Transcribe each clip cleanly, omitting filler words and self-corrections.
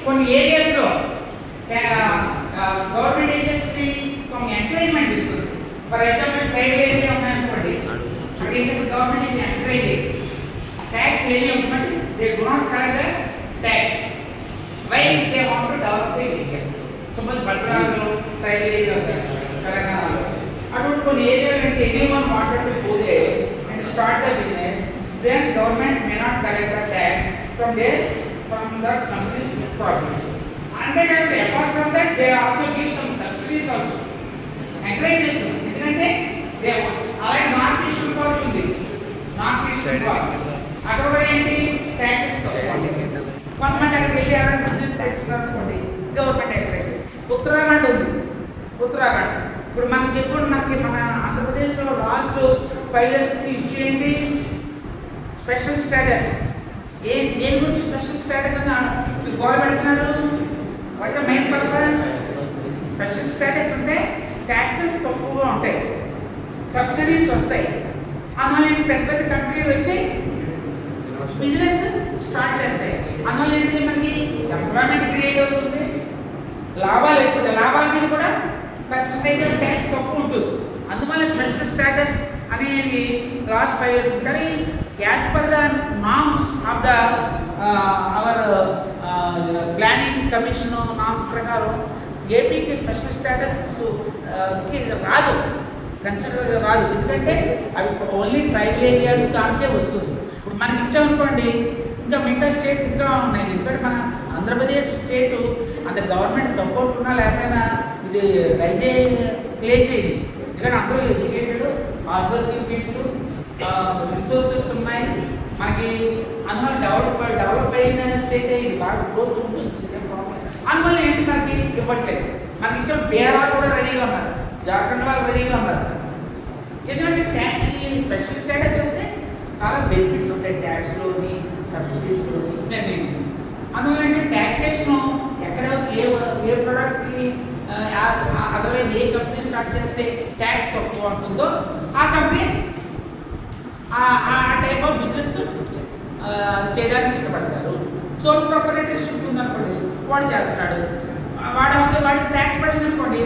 కొన్ని ఏరియాస్లో గవర్నమెంట్ ఏం చేస్తుంది, కొన్ని ఎంకరేజ్మెంట్ ఇస్తుంది. ఫర్ ఎగ్జాంపుల్ ప్రైవేట్ ఏరియా ఉన్నాయనుకోండి, అక్కడ ఏం చేస్తుంది గవర్నమెంట్ ఇది ఎంకరేజ్ ట్యాక్స్ ఏరియా ఉంటుందంటే they do not collect tax why they want to develop the area. Suppose Bhadrachalam private area తెలంగాణలో అటువంటి కొన్ని ఏరియాలు అంటే anyone wanted to go there and start the business, then government may not collect the tax from the company's profits. And then apart from that, they also give some subsidies also. Encourage చేస్తారు. ఎందుకంటే అలాగే north eastern part ఉంది, north eastern part అక్కడ కూడా ఏంటి taxes కొంతమంది అక్కడికి వెళ్ళి ఎవరైనా బిజినెస్ పెట్టుకోండి గవర్నమెంట్ ఎంకరేజ్ చేస్తుంది. ఉత్తరాఖండ్ ఉంది, ఉత్తరాఖండ్ ఇప్పుడు మనం చెప్పుకోండి, మనకి మన ఆంధ్రప్రదేశ్లో లాస్ట్ 5 years ఇష్యూ ఏంటి స్పెషల్ స్టేటస్. దేని గురించి స్పెషల్ స్టేటస్ అని గోల్ పెడుతున్నారు? What the main purpose? Special status అంటే ట్యాక్సెస్ తక్కువగా ఉంటాయి, సబ్సిడీస్ వస్తాయి, అందువల్ల ఏంటి పెద్ద పెద్ద కంపెనీలు వచ్చి బిజినెస్ స్టార్ట్ చేస్తాయి. అందువల్ల ఏంటి మనకి ఎంప్లాయ్మెంట్ క్రియేట్ అవుతుంది, లాభాలు ఎక్కువ, లాభాల మీద కూడా పర్సంటేజ్ ఆఫ్ ట్యాక్స్ తక్కువ ఉంటుంది. అందువల్ల స్పెషల్ స్టేటస్ అనేది లాస్ట్ 5 years. కానీ as per the norms of the our planning commission norms ప్రకారం ఏపీకి స్పెషల్ స్టేటస్ రాదు, కన్సిడర్ రాదు. ఎందుకంటే అవి ఓన్లీ ట్రైబల్ ఏరియాస్ దానికే వస్తుంది. ఇప్పుడు మనకి ఇచ్చామనుకోండి, ఇంకా మిగతా స్టేట్స్ ఇంకా ఉన్నాయి. ఎందుకంటే మన ఆంధ్రప్రదేశ్ స్టేటు అంత గవర్నమెంట్ సపోర్ట్ ఉన్నా లేకపోయినా ఇది రైజే ప్లేస్ ఇది. ఎందుకంటే అందరూ ఎడ్యుకేటెడ్, హార్డ్వర్కింగ్ పీపుల్, రిసోర్సెస్ ఉన్నాయి మనకి. అందువల్ల డెవలప్ అయిన స్టేట్ ఇది, బాగా గ్రోత్ ఉంటుంది. అందువల్ల ఏంటి మనకి ఇవ్వట్లేదు. మనకి ఇచ్చిన బీహార్ కూడా రెడీగా ఉన్నారు, జార్ఖండ్ వాళ్ళు రెడీగా ఉన్నారు. ఎందుకంటే స్పెషల్ స్టేటస్ వస్తే చాలా బెనిఫిట్స్ ఉంటాయి, ట్యాక్స్లోని సబ్సిడీస్లోని ఇవన్నీ. అందువల్ల ఏంటంటే ట్యాక్సేషన్ ఎక్కడ ఏ ప్రోడక్ట్కి అదర్వైజ్ ఏ కంపెనీ స్టార్ట్ చేస్తే ట్యాక్స్ తక్కువ ఉంటుందో ఆ కంపెనీ ఆ టైప్ ఆఫ్ బిజినెస్ చేయడానికి ఇష్టపడతారు. సోల్ ప్రొపరేటర్షిప్ ఉందనుకోండి, వాడు చేస్తున్నాడు, వాడికి ట్యాక్స్ పడింది అనుకోండి,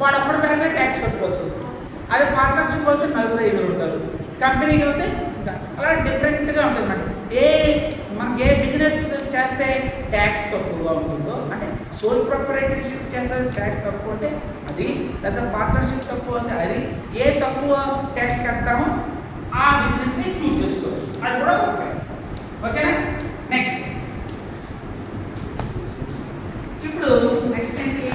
వాడు అప్పుడు పేరుగా ట్యాక్స్ కట్టుకోవాల్సి వస్తుంది. అదే పార్ట్నర్షిప్ అయితే 4-5 ఉంటారు, కంపెనీకి అయితే ఇంకా అలా డిఫరెంట్గా ఉంటుంది. మనకి ఏ బిజినెస్ చేస్తే ట్యాక్స్ తక్కువగా ఉంటుందో, అంటే సోల్ ప్రొపరేటర్షిప్ చేస్తే ట్యాక్స్ తక్కువ అంటే అది, లేదా పార్ట్నర్షిప్ తక్కువ అంటే అది, ఏ తక్కువ ట్యాక్స్ కడతామో ఆ బిజినెస్ని చూస్ చేసుకోవచ్చు. అది కూడా ఓకే. ఓకేనా? నెక్స్ట్ ఇప్పుడు నెక్స్ట్ ఏంటి